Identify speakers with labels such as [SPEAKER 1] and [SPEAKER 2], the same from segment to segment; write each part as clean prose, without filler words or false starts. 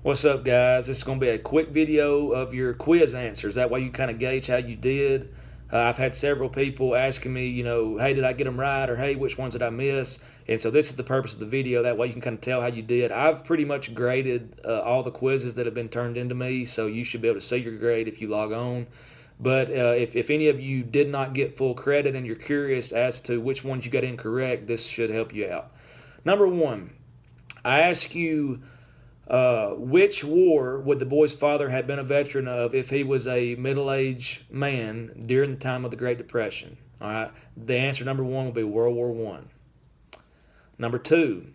[SPEAKER 1] What's up, guys? This is going to be a quick video of your quiz answers. That way you kind of gauge how you did. I've had several people asking me, hey, did I get them right? Or hey, which ones did I miss? And so this is the purpose of the video. That way you can kind of tell how you did. I've pretty much graded all the quizzes that have been turned into me, so you should be able to see your grade if you log on. But if any of you did not get full credit and you're curious as to which ones you got incorrect, this should help you out. Number one, I ask you, which war would the boy's father have been a veteran of if he was a middle-aged man during the time of the Great Depression? All right. The answer number one will be World War One. Number two,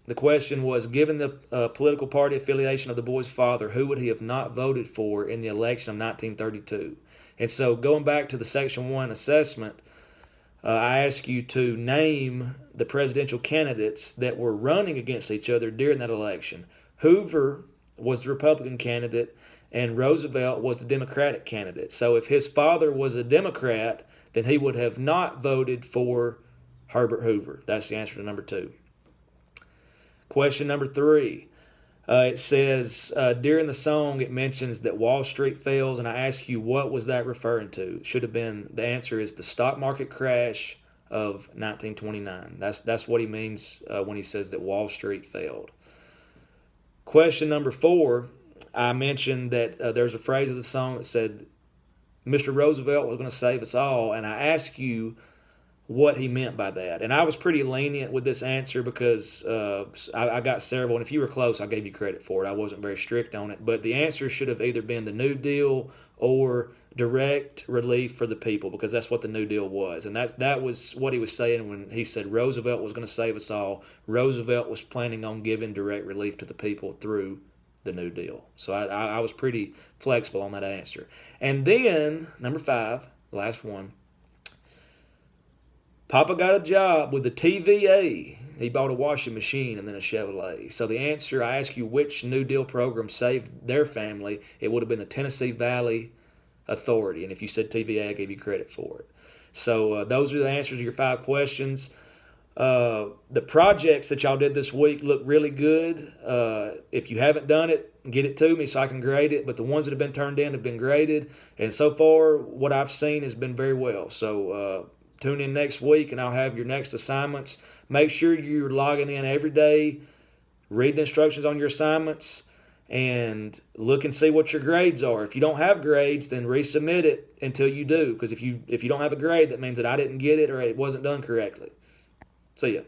[SPEAKER 1] the question was, given the political party affiliation of the boy's father, who would he have not voted for in the election of 1932? And so going back to the Section 1 assessment, I ask you to name the presidential candidates that were running against each other during that election. Hoover was the Republican candidate, and Roosevelt was the Democratic candidate. So if his father was a Democrat, then he would have not voted for Herbert Hoover. That's the answer to number two. Question number three. It says, during the song, it mentions that Wall Street fails, and I ask you, what was that referring to? It should have been, the answer is the stock market crash of 1929. That's what he means when he says that Wall Street failed. Question number four, I mentioned that there's a phrase of the song that said, Mr. Roosevelt was going to save us all, and I ask you what he meant by that. And I was pretty lenient with this answer because I got several, and if you were close, I gave you credit for it. I wasn't very strict on it. But the answer should have either been the New Deal or direct relief for the people, because that's what the New Deal was. And that was what he was saying when he said Roosevelt was going to save us all. Roosevelt was planning on giving direct relief to the people through the New Deal. So I was pretty flexible on that answer. And then, number five, last one, Papa got a job with the TVA. He bought a washing machine and then a Chevrolet. So the answer, I ask you which New Deal program saved their family, it would have been the Tennessee Valley Authority. And if you said TVA, I gave you credit for it. So those are the answers to your five questions. The projects that y'all did this week look really good. If you haven't done it, get it to me so I can grade it. But the ones that have been turned in have been graded. And so far, what I've seen has been very well. So tune in next week and I'll have your next assignments. Make sure you're logging in every day, read the instructions on your assignments, and look and see what your grades are. If you don't have grades, then resubmit it until you do, because if you don't have a grade, that means that I didn't get it or it wasn't done correctly. See ya.